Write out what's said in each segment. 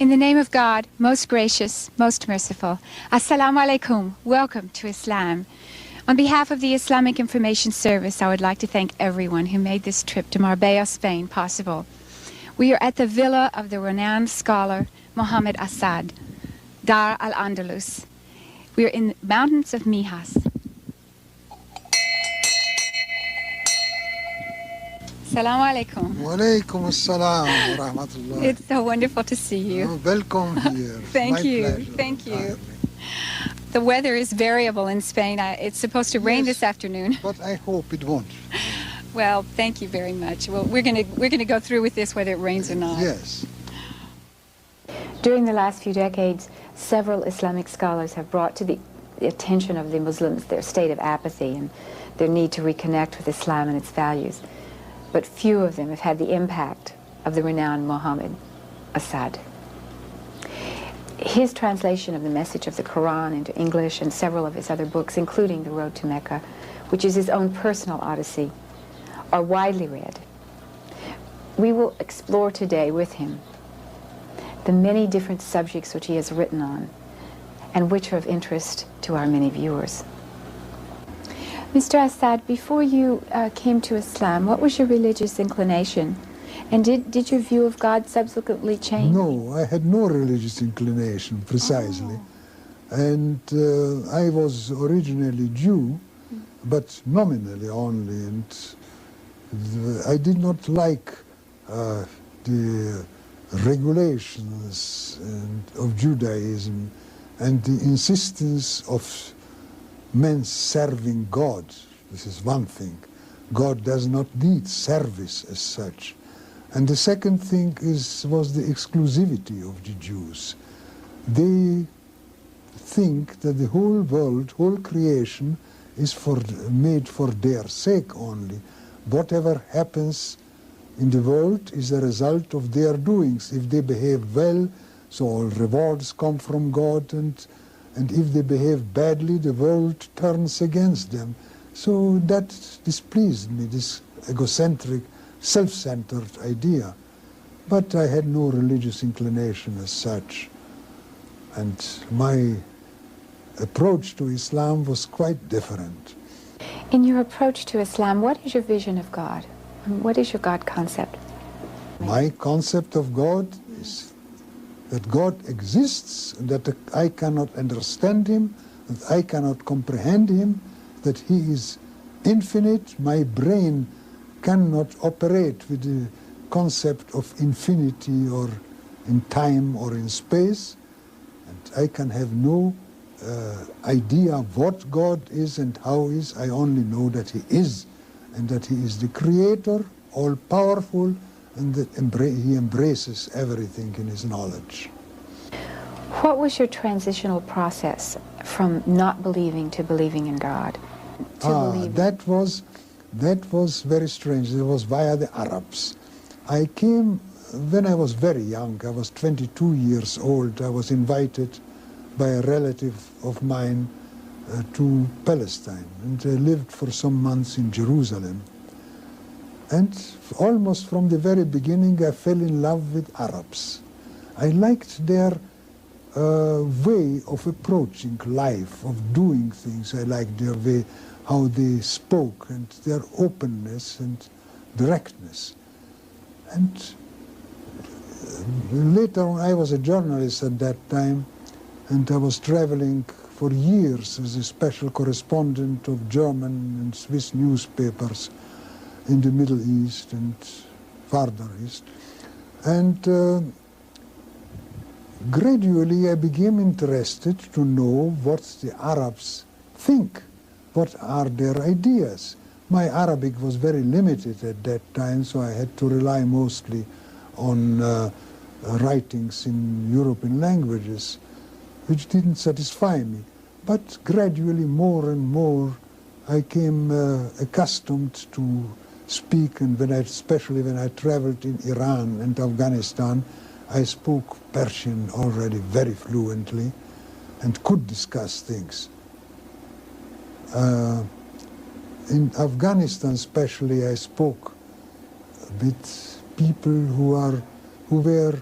In the name of God, most gracious, most merciful, Assalamu alaikum, welcome to Islam. On behalf of the Islamic Information Service, I would like to thank everyone who made this trip to Marbella, Spain possible. We are at the villa of the renowned scholar Muhammed Esed, Dar al-Andalus. We are in the mountains of Mijas. Assalamu alaikum. Wa alaikum assalam wa rahmatullah. It's so wonderful to see you. Welcome here. Thank My you. pleasure. Thank you. The weather is variable in Spain. It's supposed to rain this afternoon. But I hope it won't. Well, thank you very much. Well, we're gonna go through with this whether it rains or not. Yes. During the last few decades, several Islamic scholars have brought to the attention of the Muslims their state of apathy and their need to reconnect with Islam and its values. But few of them have had the impact of the renowned Muhammed Esed. His translation of the message of the Quran into English and several of his other books, including The Road to Mecca, which is his own personal odyssey, are widely read. We will explore today with him the many different subjects which he has written on and which are of interest to our many viewers. Mr. Esed, before you came to Islam, what was your religious inclination? And did your view of God subsequently change? No, I had no religious inclination, precisely. Oh. And I was originally Jew, but nominally only. And I did not like the regulations of Judaism and the insistence of men serving God. This is one thing. God does not need service as such. And the second thing was the exclusivity of the Jews. They think that the whole world, whole creation is made for their sake only. Whatever happens in the world is a result of their doings. If they behave well, so all rewards come from God, and if they behave badly, the world turns against them. So that displeased me, this egocentric, self-centered idea. But I had no religious inclination as such. And my approach to Islam was quite different. In your approach to Islam, what is your vision of God? What is your God concept? My concept of God is that God exists, and that I cannot understand him, that I cannot comprehend him, that he is infinite. My brain cannot operate with the concept of infinity or in time or in space, and I can have no idea what God is and how he is. I only know that he is, and that he is the creator, all-powerful, and that he embraces everything in his knowledge. What was your transitional process from not believing to believing in God? That was very strange. It was via the Arabs. I came when I was very young. I was 22 years old. I was invited by a relative of mine to Palestine, and I lived for some months in Jerusalem. And almost from the very beginning, I fell in love with Arabs. I liked their way of approaching life, of doing things. I liked their way, how they spoke, and their openness and directness. And later on, I was a journalist at that time, and I was traveling for years as a special correspondent of German and Swiss newspapers in the Middle East and farther east. And gradually I became interested to know what the Arabs think, what are their ideas. My Arabic was very limited at that time, so I had to rely mostly on writings in European languages, which didn't satisfy me. But gradually, more and more, I came accustomed to speak, and especially when I traveled in Iran and Afghanistan, I spoke Persian already very fluently and could discuss things. In Afghanistan especially, I spoke with people who were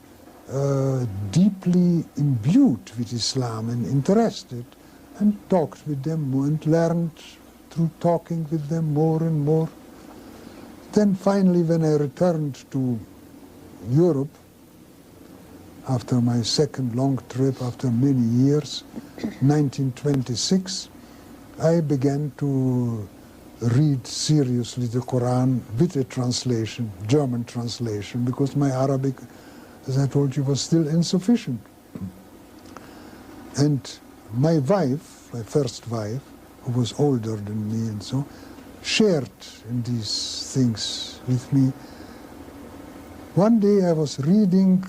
deeply imbued with Islam and interested, and talked with them and learned through talking with them more and more. Then finally, when I returned to Europe, after my second long trip, after many years, 1926, I began to read seriously the Quran with a translation, German translation, because my Arabic, as I told you, was still insufficient. And my wife, my first wife, who was older than me and so, shared in these things with me. One day I was reading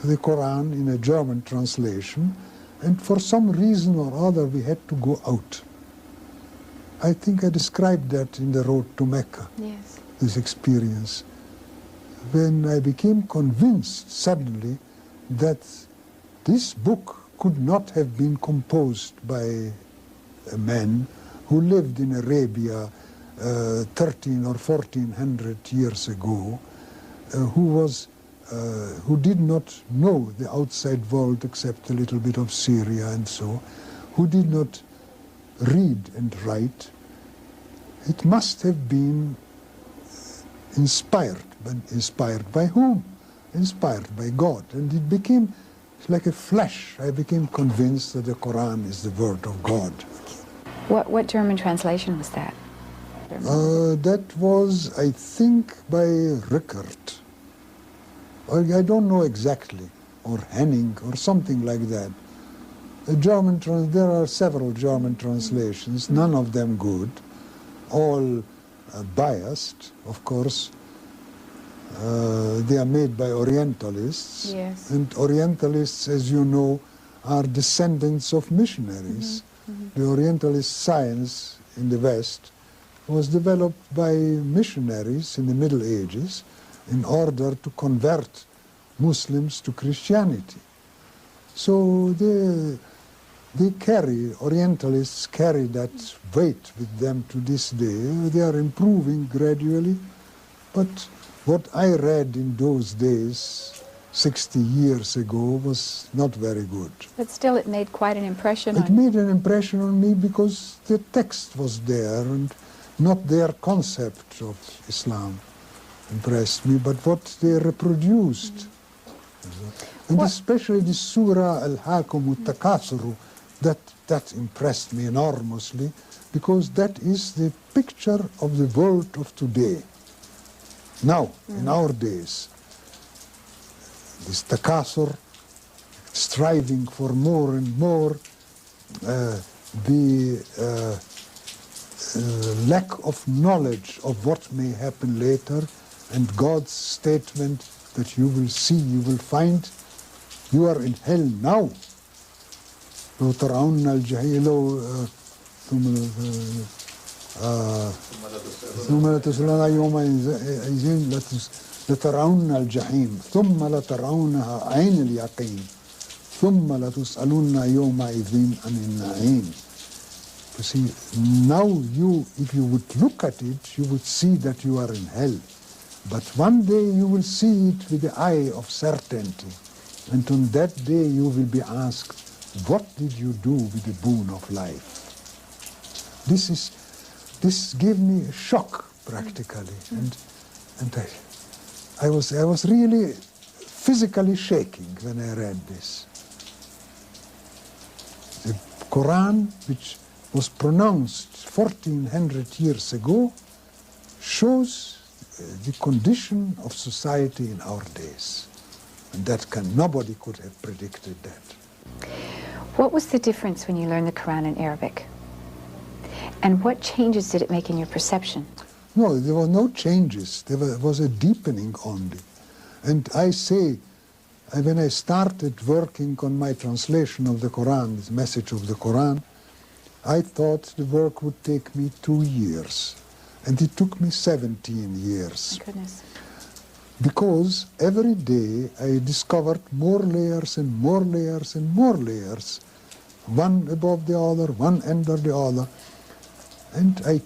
the Quran in a German translation, and for some reason or other we had to go out. I think I described that in the road to Mecca, Yes. this experience, when I became convinced suddenly that this book could not have been composed by a man who lived in Arabia 13 or 1400 years ago, who did not know the outside world except a little bit of Syria and so, who did not read and write. It must have been inspired, but inspired by whom? Inspired by God. And it became like a flash. I became convinced that the Quran is the word of God. What German translation was that? That was, I think, by Rickert. I don't know exactly, or Henning, or something like that. There are several German translations, none of them good, all biased, of course. They are made by Orientalists, Yes. and Orientalists, as you know, are descendants of missionaries. The Orientalist science in the West was developed by missionaries in the Middle Ages in order to convert Muslims to Christianity. So Orientalists carry that weight with them to this day. They are improving gradually, but what I read in those days, 60 years ago, was not very good. But still it made quite an impression on It made an impression on me because the text was there and not their concept of Islam impressed me, but what they reproduced. And especially the Surah Al-Hakum Al-Takasuru, that impressed me enormously, because that is the picture of the world of today. Now, in our days, this takasur, striving for more and more, the lack of knowledge of what may happen later, and God's statement that you will see, you will find, you are in hell now. لو ترون الجحيم ثم لتسألن يومئذ لترون الجحيم ثم لترونها عين اليقين ثم لتسألن يومئذ عن النعيم. You see, now if you would look at it, you would see that you are in hell. But one day you will see it with the eye of certainty. And on that day you will be asked, what did you do with the boon of life? This gave me a shock, practically. And I was really physically shaking when I read this. The Quran, which was pronounced 1400 years ago, shows the condition of society in our days. And nobody could have predicted that. What was the difference when you learned the Quran in Arabic? And what changes did it make in your perception? No, there were no changes. There was a deepening only. And I say, when I started working on my translation of the Quran, the message of the Quran, I thought the work would take me 2 years. And it took me 17 years. My goodness. Because every day I discovered more layers and more layers and more layers, one above the other, one under the other. And I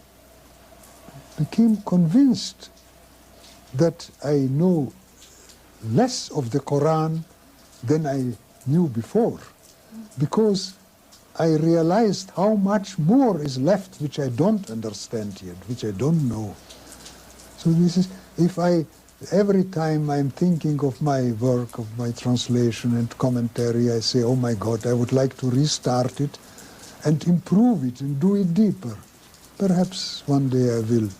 became convinced that I know less of the Quran than I knew before, because I realized how much more is left which I don't understand yet, which I don't know. So this is, every time I'm thinking of my work, of my translation and commentary, I say, oh my God, I would like to restart it and improve it and do it deeper. Perhaps one day I will.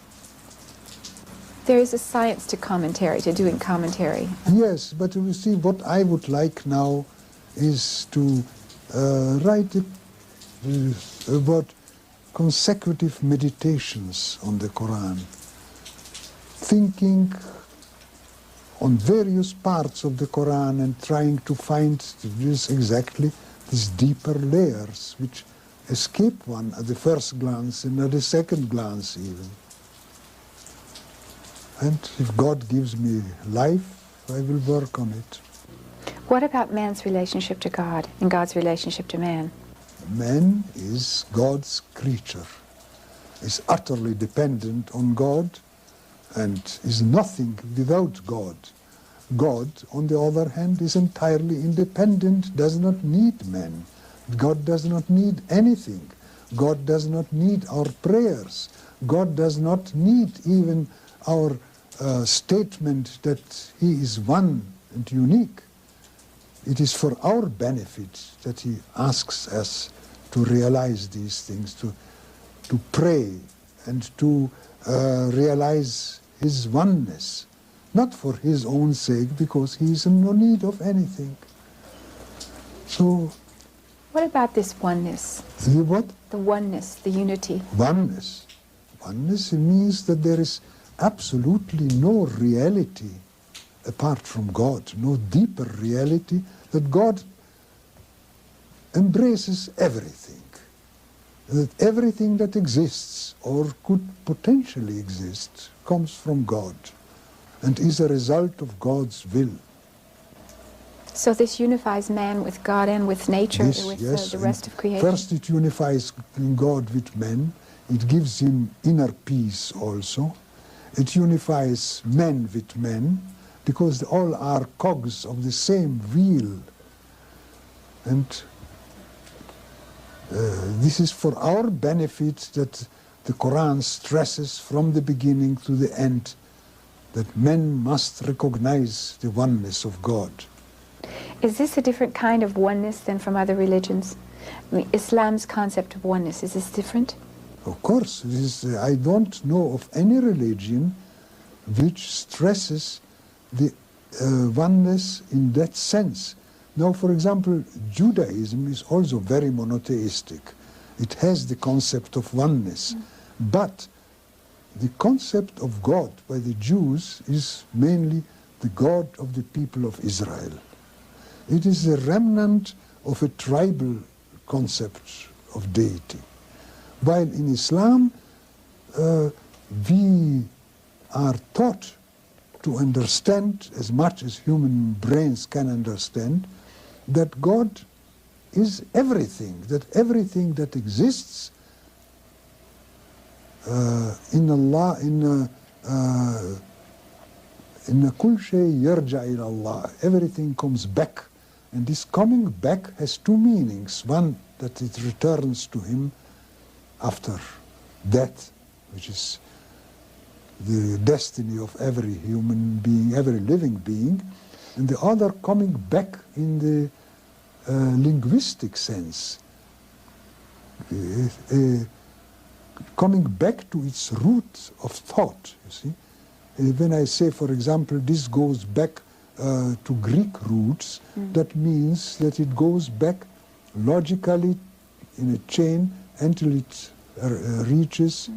There is a science to commentary, to doing commentary. Yes, but you see, what I would like now is to write about consecutive meditations on the Quran, thinking on various parts of the Quran and trying to find these deeper layers which escape one at the first glance and at the second glance even. And if God gives me life, I will work on it. What about man's relationship to God and God's relationship to man? Man is God's creature, is utterly dependent on God and is nothing without God. God, on the other hand, is entirely independent, does not need man. God does not need anything. God does not need our prayers. God does not need even our statement that He is one and unique. It is for our benefit that He asks us to realize these things, to pray and to realize His oneness, not for His own sake, because He is in no need of anything. So, what about this oneness? the what? The oneness, the unity. Oneness. Oneness means that there is absolutely no reality apart from God, no deeper reality, that God embraces everything, that everything that exists or could potentially exist comes from God and is a result of God's will. So this unifies man with God and with nature, with yes, the rest of creation? First it unifies God with man, it gives him inner peace also. It unifies men with men, because all are cogs of the same wheel. And this is for our benefit that the Quran stresses from the beginning to the end that men must recognize the oneness of God. Is this a different kind of oneness than from other religions? I mean, Islam's concept of oneness, is this different? Of course, I don't know of any religion which stresses the oneness in that sense. Now, for example, Judaism is also very monotheistic. It has the concept of oneness. But the concept of God by the Jews is mainly the God of the people of Israel. It is a remnant of a tribal concept of deity. While in Islam, we are taught to understand, as much as human brains can understand, that God is everything that exists in Allah, in kul shay yarja ila Allah. Everything comes back. And this coming back has two meanings. One, that it returns to Him after death, which is the destiny of every human being, every living being, and the other coming back in the linguistic sense, coming back to its root of thought, you see. When I say, for example, this goes back to Greek roots, that means that it goes back logically in a chain until it reaches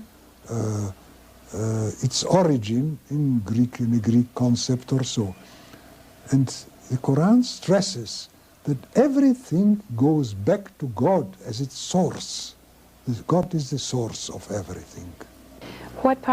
its origin in a Greek concept or so. And the Quran stresses that everything goes back to God as its source. God is the source of everything. What part